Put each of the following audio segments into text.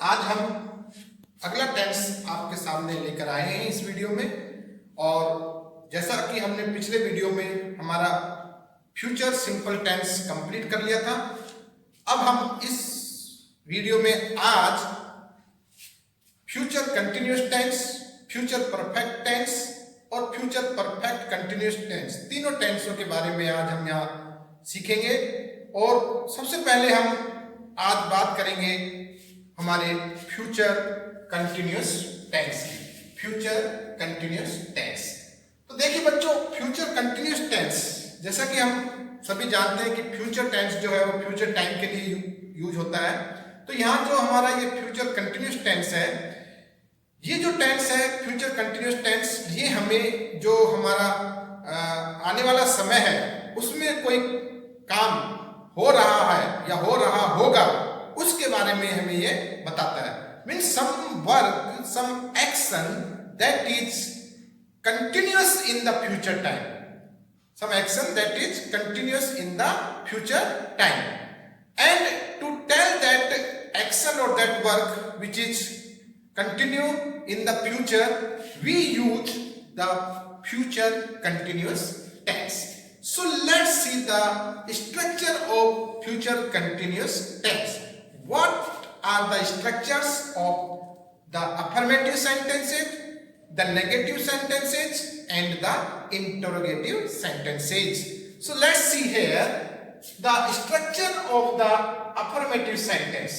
आज हम अगला टेंस आपके सामने लेकर आए हैं इस वीडियो में। और जैसा कि हमने पिछले वीडियो में हमारा फ्यूचर सिंपल टेंस कंप्लीट कर लिया था, अब हम इस वीडियो में आज future continuous tense, future perfect tense और फ्यूचर परफेक्ट कंटिन्यूअस टेंस, तीनों टेंसों के बारे में आज हम यहाँ सीखेंगे। और सबसे पहले हम आज बात करेंगे हमारे फ्यूचर कंटिन्यूअस टेंस की। फ्यूचर कंटिन्यूअस टेंस, तो देखिए बच्चों, फ्यूचर कंटिन्यूअस टेंस जैसा कि हम सभी जानते हैं कि फ्यूचर टेंस जो है वो फ्यूचर टाइम के लिए यूज होता है। तो यहाँ जो हमारा ये फ्यूचर कंटिन्यूअस टेंस है, ये जो टेंस है फ्यूचर कंटिन्यूअस टेंस, ये हमें जो हमारा आने वाला समय है उसमें कोई काम हो रहा है या हो रहा होगा उसके बारे में हमें ये बताता है। Means some work, some action that is continuous in the future time, some action that is continuous in the future time, and to tell that action or that work which is continue in the future, we use the future continuous tense. So let's see the structure of future continuous tense. What are the structures of the affirmative sentences, the negative sentences and the interrogative sentences? So let's see here the structure of the affirmative sentence.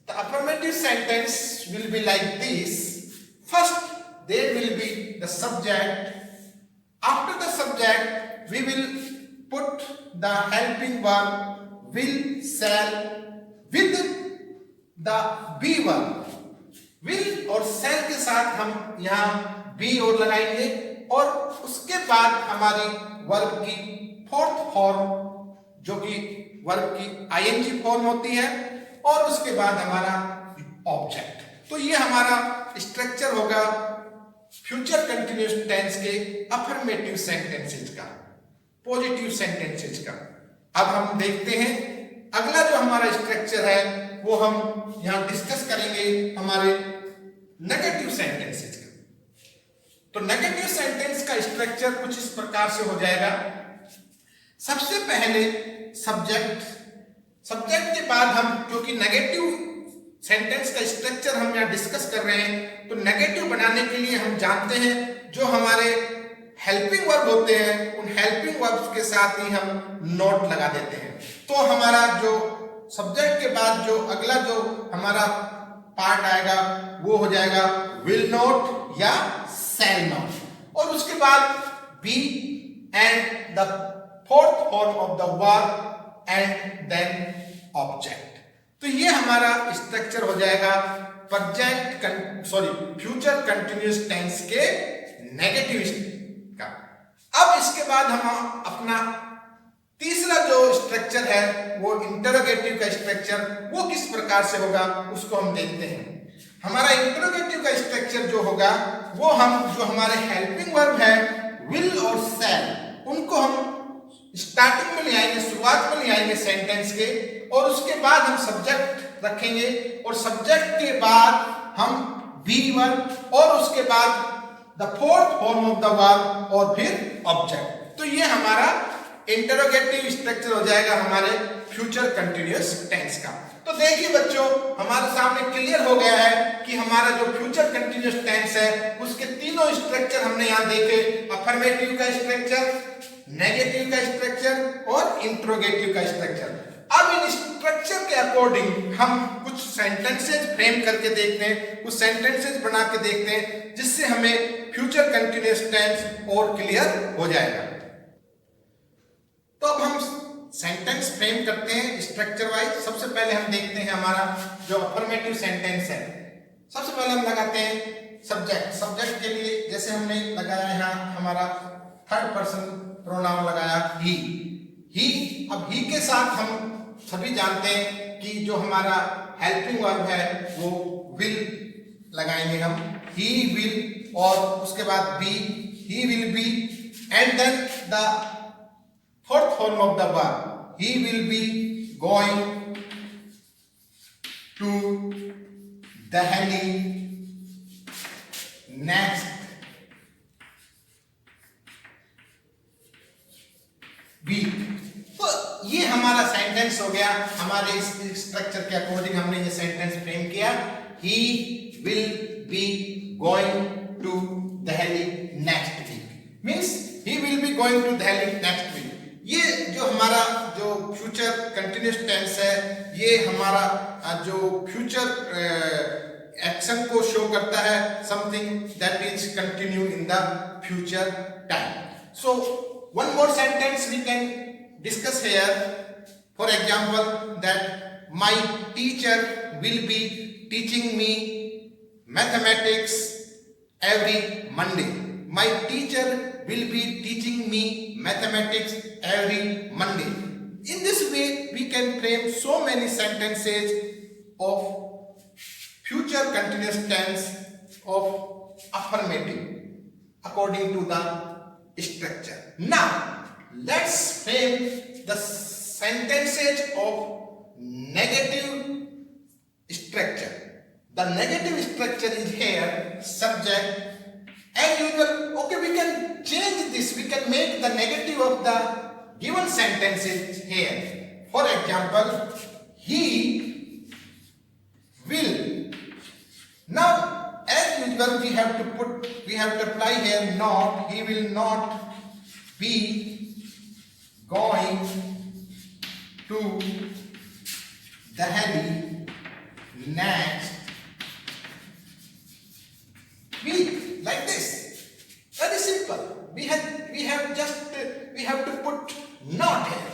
The affirmative sentence will be like this. First there will be the subject. After the subject we will put the helping verb will, shall with the be verb. will और shall के साथ हम यहाँ be और लगाएंगे और उसके बाद हमारी वर्ब की फोर्थ फॉर्म जो कि वर्ब की ing फॉर्म होती है और उसके बाद हमारा ऑब्जेक्ट। तो ये हमारा स्ट्रक्चर होगा फ्यूचर कंटिन्यूअस टेंस के अफर्मेटिव सेंटेंसेस का, पॉजिटिव सेंटेंसेस का। अब हम देखते हैं अगला जो हमारा स्ट्रक्चर है वो हम यहां डिस्कस करेंगे हमारे नेगेटिव सेंटेंसेस का। तो नेगेटिव सेंटेंस का स्ट्रक्चर कुछ इस प्रकार से हो जाएगा। सबसे पहले सब्जेक्ट, सब्जेक्ट के बाद हम, क्योंकि नेगेटिव सेंटेंस का स्ट्रक्चर हम यहाँ डिस्कस कर रहे हैं, तो नेगेटिव बनाने के लिए हम जानते हैं जो हमारे हेल्पिंग वर्ब होते हैं उन हेल्पिंग वर्ब्स के साथ ही हम नोट लगा देते हैं। तो हमारा जो सब्जेक्ट के बाद जो अगला जो हमारा पार्ट आएगा वो हो जाएगा विल नॉट या शैल नॉट, और उसके बाद be and the fourth form of the verb and then object. तो ये हमारा स्ट्रक्चर हो जाएगा फ्यूचर कंटिन्यूअस टेंस के नेगेटिव का। अब इसके बाद हम अपना तीसरा जो स्ट्रक्चर है वो इंटरोगेटिव का स्ट्रक्चर, वो किस प्रकार से होगा उसको हम देखते हैं। हमारा इंटरोगेटिव का स्ट्रक्चर जो होगा वो हम जो हमारे हेल्पिंग वर्ब है विल और शैल, उनको हम स्टार्टिंग में ले आएंगे, शुरुआत में ले आएंगे सेंटेंस के, और उसके बाद हम सब्जेक्ट रखेंगे और सब्जेक्ट के बाद हम बी वर्ब और उसके बाद the fourth form of the verb और फिर ऑब्जेक्ट। तो ये हमारा इंटरोगेटिव स्ट्रक्चर हो जाएगा हमारे फ्यूचर कंटिन्यूअस टेंस का। तो देखिए बच्चों, हमारे सामने क्लियर हो गया है कि हमारा जो फ्यूचर कंटिन्यूअस टेंस है उसके तीनों स्ट्रक्चर हमने यहाँ देखे, अफर्मेटिव का स्ट्रक्चर, नेगेटिव का स्ट्रक्चर और इंटरोगेटिव का स्ट्रक्चर। अब इन स्ट्रक्चर के अकॉर्डिंग हम कुछ सेंटेंसेस फ्रेम करके देखते हैं, कुछ सेंटेंसेस बना के देखते हैं, जिससे हमें फ्यूचर कंटिन्यूअस टेंस और क्लियर हो जाएगा। तो अब हम सेंटेंस फ्रेम करते हैं स्ट्रक्चर वाइज। सबसे पहले हम देखते हैं हमारा जो अफर्मेटिव सेंटेंस है। सबसे पहले हम लगाते हैं सब्जेक्ट। सब्जेक्ट के लिए जैसे हमने लगाया यहाँ हमारा थर्ड पर्सन प्रोनाउन लगाया ही। अब ही के साथ हम सभी जानते हैं कि जो हमारा हेल्पिंग वर्ब है वो विल लगाएंगे हम, ही विल, और उसके बाद be, he will be, and then the fourth form of the verb, he will be going to Delhi next week. तो ये हमारा सेंटेंस हो गया। हमारे इस स्ट्रक्चर के अकॉर्डिंग हमने ये सेंटेंस फ्रेम किया। He will be going to Delhi next week means he will be going to Delhi next week. ये जो हमारा जो फ्यूचर कंटिन्यूस टेंस है, ये हमारा जो फ्यूचर एक्शन को शो करता है, something that is continue in the future time. So one more sentence we can discuss here. For example, that my teacher will be teaching me mathematics every Monday. My teacher will be teaching me mathematics every Monday. In this way we can frame so many sentences of future continuous tense of affirmative according to the structure. Now let's frame the sentences of negative structure. The negative structure is here subject as usual. Okay, we can change this, we can make the negative of the given sentences here. For example, he will. Now as usual we have to apply here not. He will not be going to Delhi next week. Like this, very simple. We have to put not here.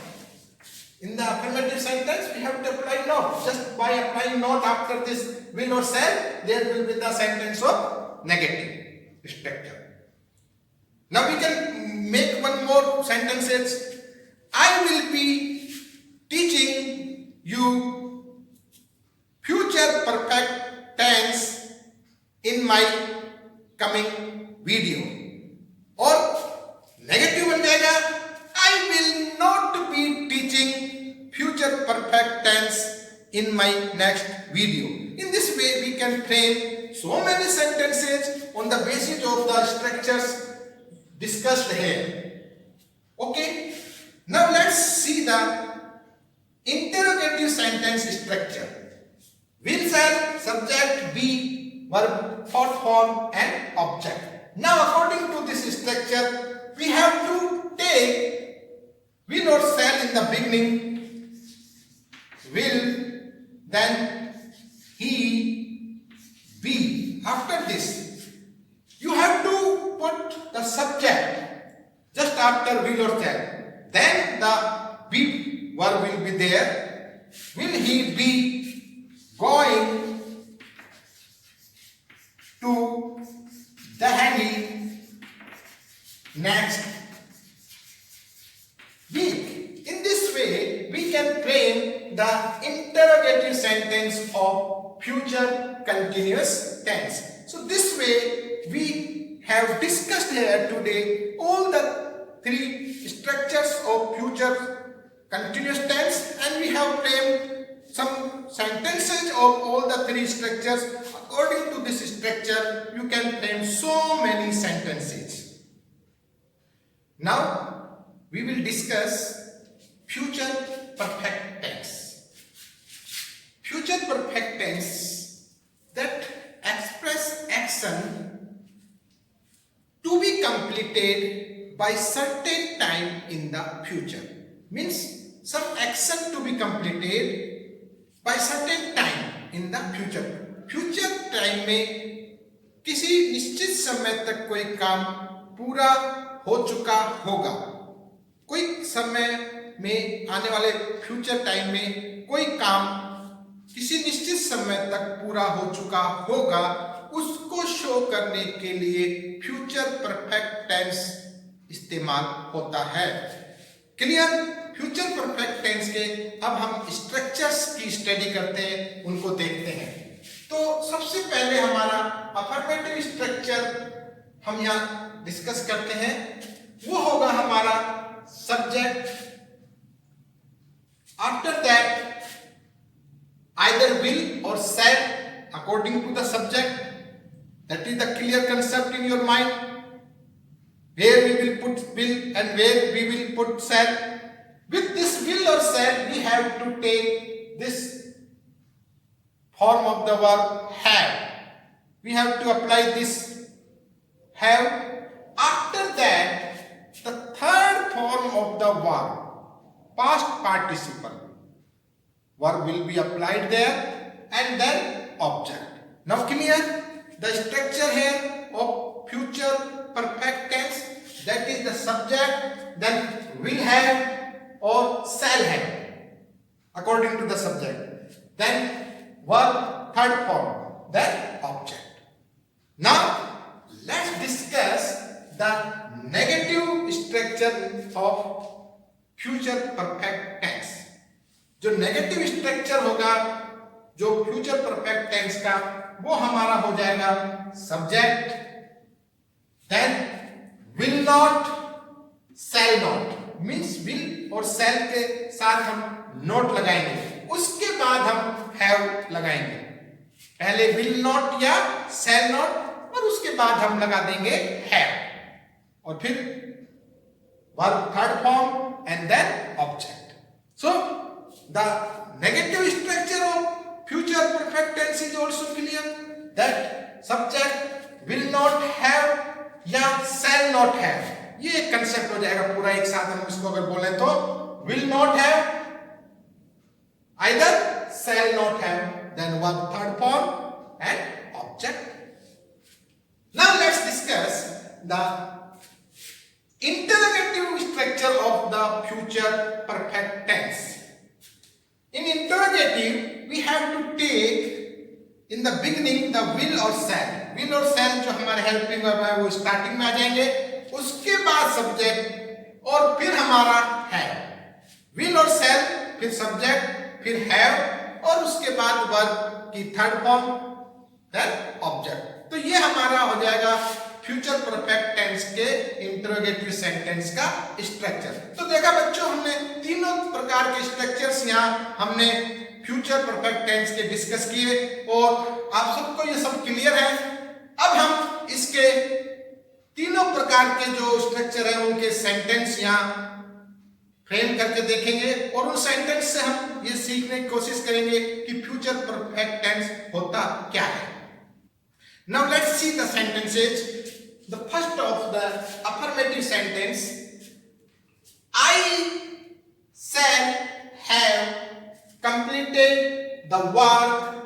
In the affirmative sentence we have to apply not. Just by applying not after this will or shall, there will be the sentence of negative structure. Now we can make one more sentences. I will be teaching you future perfect tense in my coming video. और negative बन जाएगा I will not be teaching future perfect tense in my next video. In this way we can frame so many sentences on the basis of the structures discussed here. Okay, now let's see the interrogative sentence structure. Will, shall, subject, be, verb, thought form and object. Now according to this structure we have to take will or shall in the beginning, will, then he, be. After this you have to put the subject just after will or shall, then the be verb will be there. Will he be going to Delhi next week? In this way we can frame the interrogative sentence of future continuous tense. So this way we have discussed here today all the three structures of future continuous tense, and we have framed some sentences of all the three structures. According to this structure you can frame so many sentences. Now we will discuss future perfect tense. Future perfect tense that express action to be completed by certain time in the future. Means some action to be completed by certain time in the future. Future time में किसी निश्चित समय तक कोई काम पूरा हो चुका होगा। कोई समय में आने वाले फ्यूचर टाइम में कोई काम किसी निश्चित समय तक पूरा हो चुका होगा, उसको शो करने के लिए फ्यूचर परफेक्ट टेंस इस्तेमाल होता है। क्लियर? फ्यूचर परफेक्ट टेंस के अब हम स्ट्रक्चर्स की स्टडी करते हैं, उनको देखते हैं। तो सबसे पहले हमारा अफर्मेटिव स्ट्रक्चर हम यहाँ डिस्कस करते हैं, वो होगा हमारा subject, after that either will or shall according according to the subject. That is the clear concept in your mind. Where we will put will and where we will put shall. With this will or shall, we have to take this form of the verb have. We have to apply this have. After that, the third form of the verb, past participle, verb will be applied there, and then object. Now clear? The structure here of future perfect tense, that is the subject, then will have or shall have according to the subject, then verb third form, then object. Now let's discuss the negative structure of future perfect tense. जो negative structure होगा जो future perfect tense का, वो हमारा हो जाएगा subject, then will not, shall not, means will और shall के साथ हम नॉट लगाएंगे, उसके बाद हम हैव लगाएंगे. पहले विल नॉट या शैल नॉट और उसके बाद हम लगा देंगे हैव, और फिर verb third form and then object. So the negative structure of future perfect tense is also clear, that subject will not have या shall not have, ये एक कंसेप्ट हो जाएगा पूरा एक साथ. हम इसको अगर बोले तो will not have, either shall not have, then verb third form and object. Now let's discuss the interrogative structure of the future perfect tense. In interrogative, we have to take in the beginning the will or shall. Will और shall जो हमारे helping verb है वो starting में आ जाएंगे, उसके बाद subject और फिर हमारा है. will और shall, फिर सब्जेक्ट, फिर have और उसके बाद वर्ब की थर्ड फॉर्म, देन ऑब्जेक्ट. तो ये हमारा हो जाएगा फ्यूचर परफेक्ट टेंस के इंटरोगेटिव सेंटेंस का स्ट्रक्चर. तो देखा बच्चों, हमने तीनों प्रकार के स्ट्रक्चर्स यहाँ हमने फ्यूचर परफेक्ट टेंस के डिस्कस किए और आप सबको ये सब क्लियर है. अब हम इसके तीनों प्रकार के जो स्ट्रक्चर है उनके सेंटेंस यहाँ फ्रेम करके देखेंगे और उन सेंटेंस से हम ये सीखने की कोशिश करेंगे कि फ्यूचर परफेक्ट टेंस होता क्या है. Now let's see the sentences. The first of the affirmative sentence, I shall have completed the work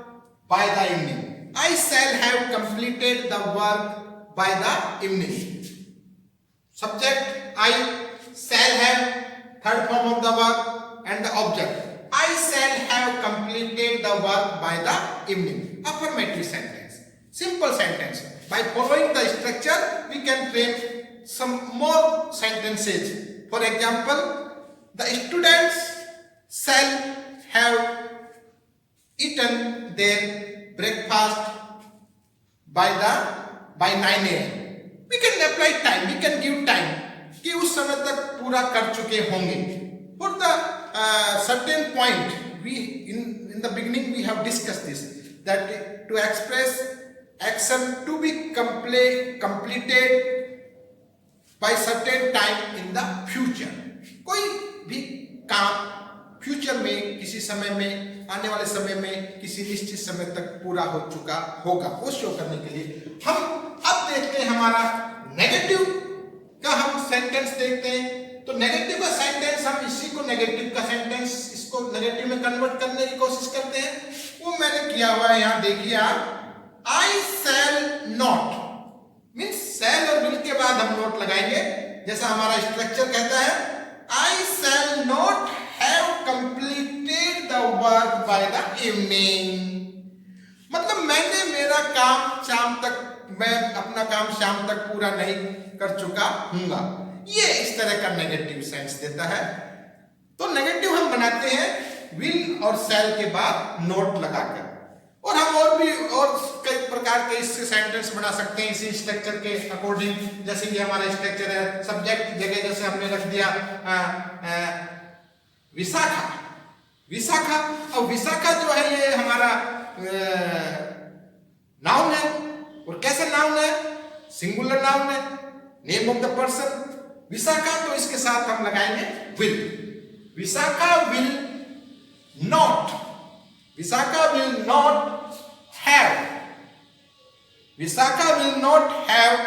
by the evening. I shall have completed the work by the evening. Subject I, shall have third form of the verb, and the object I shall have completed the work by the evening. Affirmative sentence, simple sentence. By following the structure, we can frame some more sentences. For example, the students shall have eaten their breakfast by 9 a.m. We can apply time, we can give time कि उस समय तक पूरा कर चुके होंगे. For the certain point, we in the beginning we have discussed this, that to express action to be completed by certain time in the future. कोई भी काम फ्यूचर में किसी समय में, आने वाले समय में, किसी निश्चित समय तक पूरा हो चुका होगा, वो शो करने के लिए. हम अब देखते हैं हमारा नेगेटिव का हम सेंटेंस देखते हैं. तो नेगेटिव का सेंटेंस हम इसी को नेगेटिव का सेंटेंस इसको नेगेटिव में कन्वर्ट करने की कोशिश करते हैं. वो मैंने किया हुआ है यहाँ देखिए आप. I shall not means shall और will के बाद हम नोट लगाएंगे, जैसा हमारा स्ट्रक्चर कहता है. I shall not have completed the work by the evening. मतलब मैंने मेरा काम शाम तक, मैं अपना काम शाम तक पूरा नहीं कर चुका हूँगा. ये इस तरह का नेगेटिव सेंस देता है. तो नेगेटिव हम बनाते हैं will और shall के बाद नोट लगाकर. और हम और कई प्रकार के इससे सेंटेंस बना सकते हैं इसी स्ट्रक्चर के अकॉर्डिंग. जैसे कि हमारा स्ट्रक्चर है, सब्जेक्ट जगह जैसे हमने रख दिया विशाखा. विशाखा, और विशाखा जो है ये हमारा नाउन है, और कैसा नाउन है? सिंगुलर नाउन है, name of the person. Vishakha, तो इसके साथ हम लगाएंगे will. Vishakha will not, Vishakha will not have, Vishakha will not have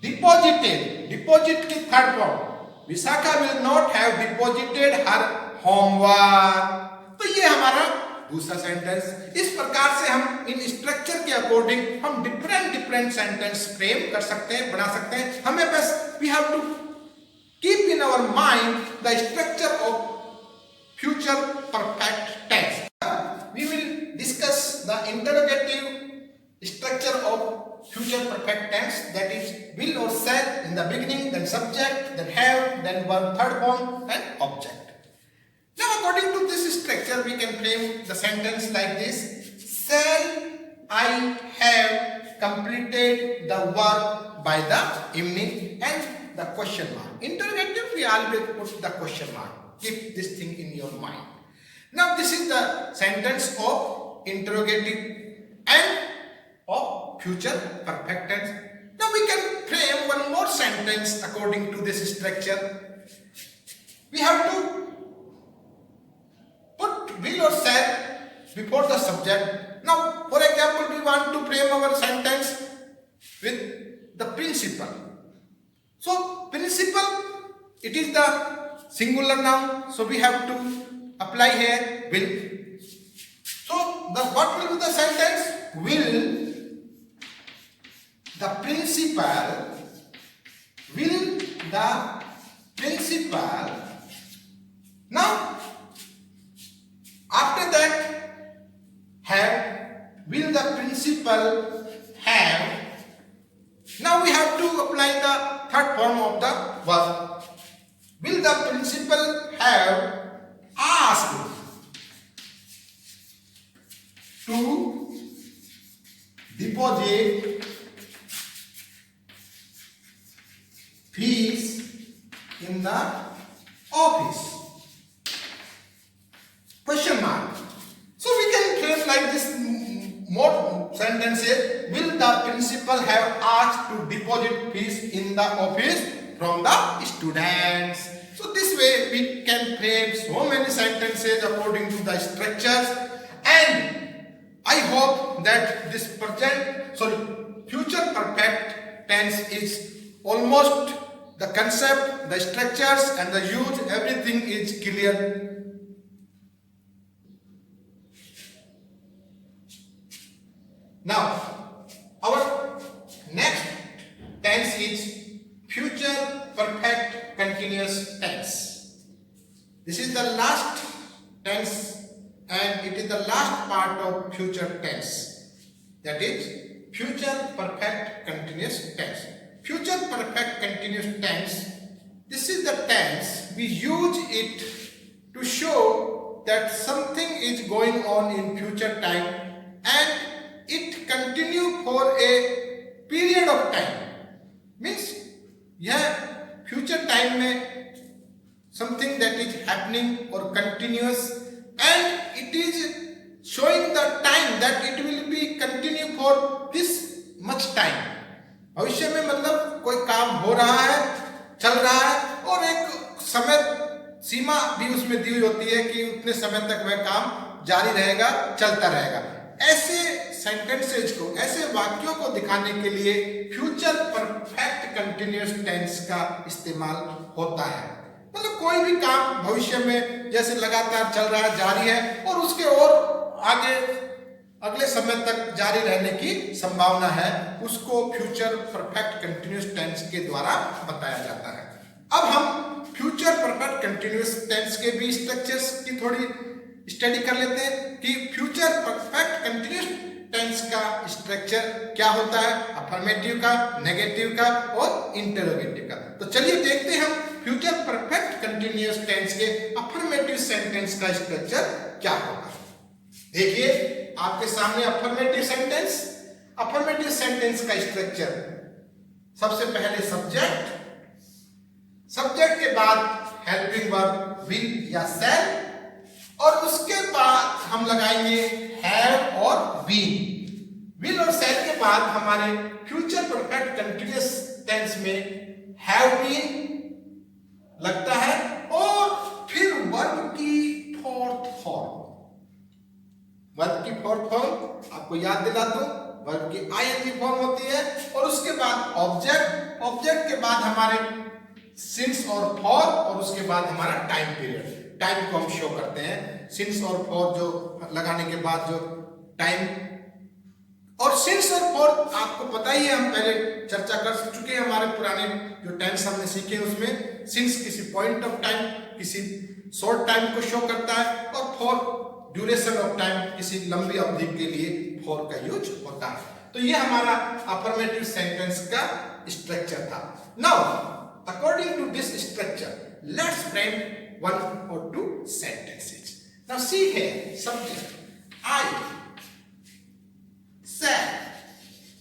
deposited, deposit की third form, Vishakha will not have deposited her homework. तो ये हमारा दूसरा सेंटेंस। इस प्रकार से हम इन स्ट्रक्चर के अकॉर्डिंग हम डिफरेंट सेंटेंस फ्रेम कर सकते हैं, बना सकते हैं। हमें बस we have to keep in our mind the structure of future perfect tense. We will discuss the interrogative structure of future perfect tense, that is will or shall in the beginning, then subject, then have, then verb third form and object. Now according to this structure we can frame the sentence like this: shall I have completed the work by the evening, and the question mark. Interrogative, we always put the question mark. Keep this thing in your mind. Now this is the sentence of interrogative and of future perfect tense. Now we can frame one more sentence according to this structure. We have to put will or shall before the subject. Now for example, we want to frame our sentence with the principal. So principal, it is the singular noun, so we have to apply here will. So what will be the sentence? Will the principal, will the principal. Now after that have, will the principal have. Now we have to apply the third form of the verb. Will the principal have asked to deposit fees in the office? Question mark. So we can frame like this more sentences. Will the principal have asked to deposit fees in the office from the students? So this way we can frame so many sentences according to the structures, and I hope that this future perfect tense is almost the concept, the structures and the use, everything is clear. Now our next tense is future perfect continuous tense. This is the last tense and it is the last part of future tense, that is future perfect continuous tense. Future perfect continuous tense, this is the tense we use it to show that something is going on in future time and it continue for a period of time. Means यह future time में something that is happening or continuous, and it is showing the time that it will be continue for this much time. भविष्य में मतलब कोई काम हो रहा है, चल रहा है, और एक समय सीमा भी उसमें दी हुई होती है कि उतने समय तक वह काम जारी रहेगा, चलता रहेगा। ऐसे सेंटेंसेज को, ऐसे वाक्यों को दिखाने के लिए फ्यूचर परफेक्ट कंटिन्यूअस टेंस का इस्तेमाल होता है। मतलब कोई भी काम भविष्य में जैसे लगातार चल रहा है, जारी है, और उसके और आगे अगले समय तक जारी रहने की संभावना है, उसको फ्यूचर परफेक्ट कंटिन्यूअस टेंस के द्वारा बताया जाता है। अब हम फ्यूचर परफेक्ट कंटिन्यूअस टेंस के भी स्ट्रक्चर्स की थोड़ी स्टडी कर लेते हैं कि फ्यूचर परफेक्ट कंटिन्यूअस टेंस का स्ट्रक्चर क्या होता है, अफर्मेटिव का, नेगेटिव का और इंटरोगेटिव का। तो चलिए देखते हैं हम फ्यूचर परफेक्ट कंटिन्यूअस टेंस के अफर्मेटिव सेंटेंस का स्ट्रक्चर क्या होगा। देखिए आपके सामने अफर्मेटिव सेंटेंस का स्ट्रक्चर। सबसे पहले सब्जेक्ट, सब्जेक्ट के बाद हेल्पिंग वर्ब विल या शैल, और उसके बाद हम लगाएंगे हैव और बीन। विल और शैल के बाद हमारे फ्यूचर परफेक्ट कंटीन्यूअस टेंस में हैव बीन लगता है और फिर वर्ब की फोर्थ फॉर्म। वर्ब की फोर्थ फॉर्म आपको याद दिला दूं, वर्ब की आईएनजी फॉर्म होती है और उसके बाद ऑब्जेक्ट, ऑब्जेक्ट के बाद हमारे सिंस और फॉर और उसके बाद हमारा टाइम पीरियड। टाइम को हम शो करते हैं, सिंस और फॉर जो लगाने के बाद जो टाइम, और सिंस और फॉर आपको पता ही है, हम पहले चर्चा कर चुके हैं, हमारे पुराने जो टेंस हमने सीखे उसमें सिंस किसी पॉइंट ऑफ टाइम, किसी शॉर्ट टाइम को शो करता है और फॉर ड्यूरेशन ऑफ टाइम, किसी लंबी अवधि के लिए फॉर का यूज होता है। तो ये हमारा अफर्मेटिव सेंटेंस का स्ट्रक्चर था। Now according to this structure let's frame one or two sentences. Now see here, subject I, shall,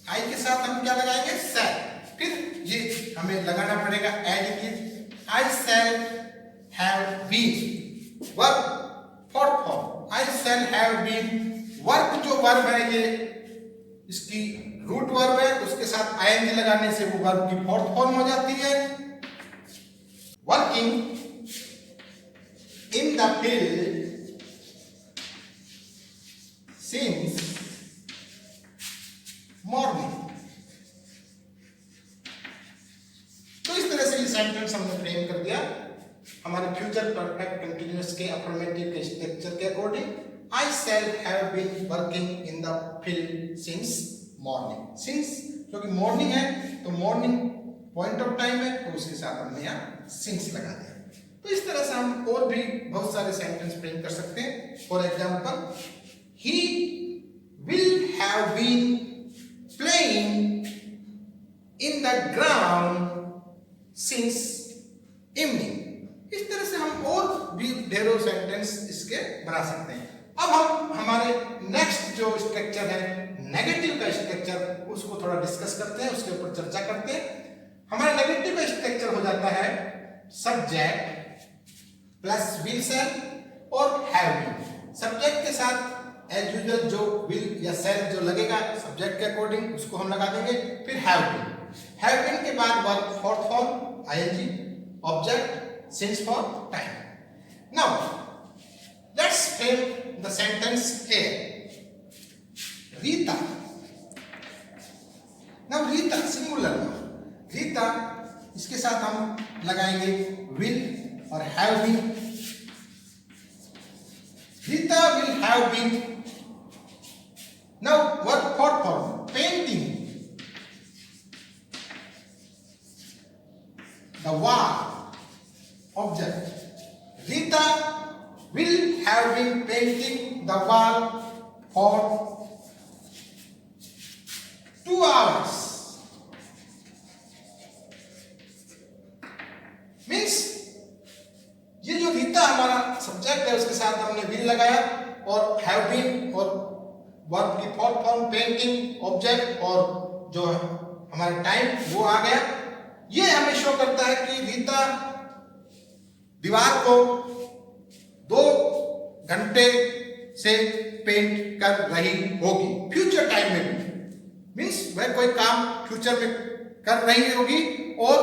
I के साथ हम क्या लगाएंगे? shall। फिर ये हमें लगाना पड़ेगा as it is, I shall have been, verb fourth form, I shall have been। Verb जो वर्ब है ये इसकी रूट वर्ब है, उसके साथ ing लगाने से वो वर्ब की फोर्थ फॉर्म हो जाती है। Working in the field since morning। तो इस तरह से ये सेंटेंस हमने फ्रेम कर दिया हमारे फ्यूचर परफेक्ट कंटीन्यूअस के अफर्मेटिव के स्ट्रक्चर के according. I shall have been working in the field since morning। since क्योंकि मॉर्निंग है तो मॉर्निंग पॉइंट ऑफ टाइम है तो उसके साथ हमने यहाँ since लगा दिया। तो इस तरह से हम और भी बहुत सारे सेंटेंस फ्रेम कर सकते हैं। For example, he will have been playing in the ground since evening. इस तरह से हम और भी ढेरों सेंटेंस इसके बना सकते हैं। अब हम हमारे नेक्स्ट जो स्ट्रक्चर है नेगेटिव का स्ट्रक्चर, उसको थोड़ा डिस्कस करते हैं, उसके ऊपर चर्चा करते हैं। हमारा नेगेटिव का स्ट्रक्चर हो जाता है सब्जेक्ट प्लस विल शैल और हैव बीन। सब्जेक्ट के साथ एज यूजुअल जो विल या शैल जो लगेगा सब्जेक्ट के अकॉर्डिंग उसको हम लगा देंगे। फिर हैव बीन, हैव बीन के बाद verb fourth form ING, object since for time. Now let's frame the sentence here. Rita, now Rita singular, Rita इसके साथ हम लगाएंगे विल और have been. Rita will have been. Now verb fourth form painting the wall, object. Rita will have been painting the wall for 2 hours। Means ये जो रीता हमारा subject है उसके साथ हमने विल लगाया और हैव बीन और वर्ब की फोर्थ फॉर्म पेंटिंग, ऑब्जेक्ट और जो हमारा टाइम वो आ गया। ये हमें शो करता है कि रीता दीवार को 2 घंटे से पेंट कर रही होगी फ्यूचर टाइम में भी। मीन्स वह कोई काम फ्यूचर में कर रही होगी और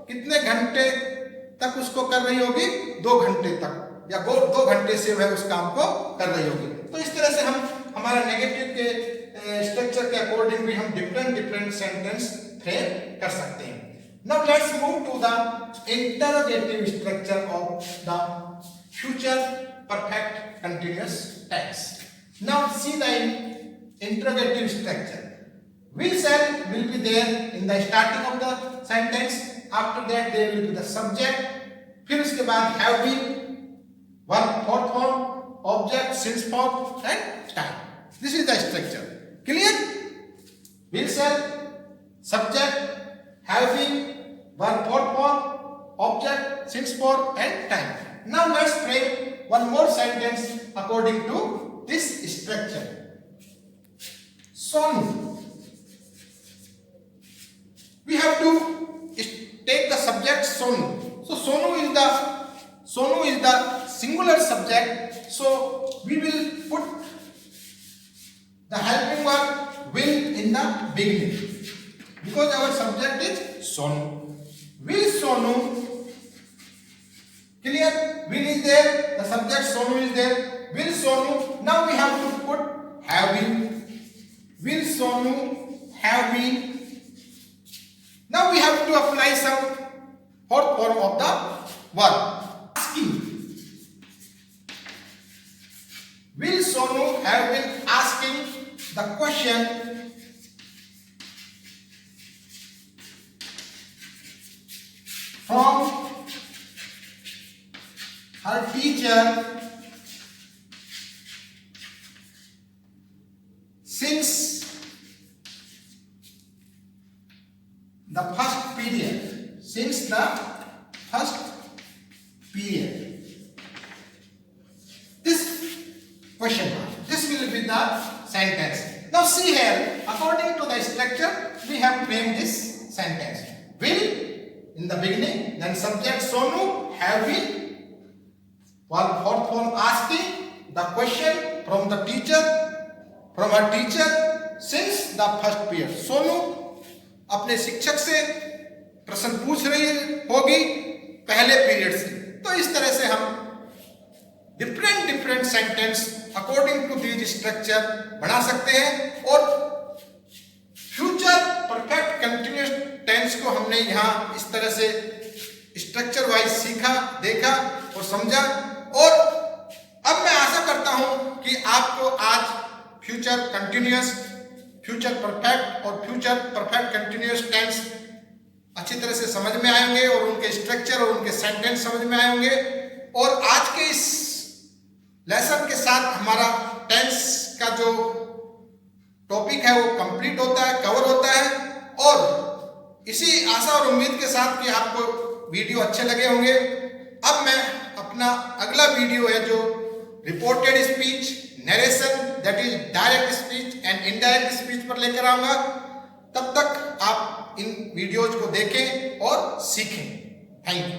कितने घंटे तक उसको कर रही होगी? 2 घंटे तक, या 2 घंटे से वह उस काम को कर रही होगी। तो इस तरह से हम हमारा नेगेटिव के स्ट्रक्चर के अकॉर्डिंग भी हम डिफरेंट सेंटेंस फ्रेम कर सकते हैं। Now let's move to the interrogative structure of the future perfect continuous tense. Now see the interrogative structure. Will shall will be there in the starting of the sentence. After that there will be the subject. फिर उसके बाद have been, verb fourth form, object since form and time. This is the structure. Clear? Will shall, subject, have been, verb fourth form, object since form and time. Now let's frame one more sentence according to this structure. Sonu. We have to take the subject Sonu. So Sonu is the singular subject. So we will put the helping verb will in the beginning because our subject is Sonu. Will Sonu, clear? Will is there, the subject Sonu is there. Will Sonu, now we have to put have been. Will Sonu have been? Now we have to apply some fourth form of the verb. Asking. Will Sonu have been asking the question from her teacher since the first period. Since the first period. This question mark. This will be the sentence. Now see here, according to the structure, we have framed this sentence. Will in the beginning, then subject Sonu, have been, fourth form asking the question from the teacher, from her teacher since the first period. Sonu अपने शिक्षक से प्रश्न पूछ रही होगी पहले period से. तो इस तरह से हम different sentence according to these structure बना सकते हैं. और फ्यूचर परफेक्ट कंटिन्यूअस टेंस को हमने यहाँ इस तरह से स्ट्रक्चर वाइज सीखा, देखा और समझा. और अब मैं आशा करता हूं कि आपको आज फ्यूचर कंटिन्यूअस, फ्यूचर परफेक्ट और फ्यूचर परफेक्ट कंटिन्यूअस टेंस अच्छी तरह से समझ में आएंगे और उनके स्ट्रक्चर और उनके सेंटेंस समझ में आएंगे. और आज के इस लेसन के साथ हमारा टेंस का जो टॉपिक है वो कंप्लीट होता है, कवर होता है. और इसी आशा और उम्मीद के साथ कि आपको वीडियो अच्छे लगे होंगे. अब मैं अपना अगला वीडियो है जो reported speech, narration, that is direct speech and indirect speech पर लेकर आऊंगा. तब तक आप इन वीडियोज को देखें और सीखें. Thank you.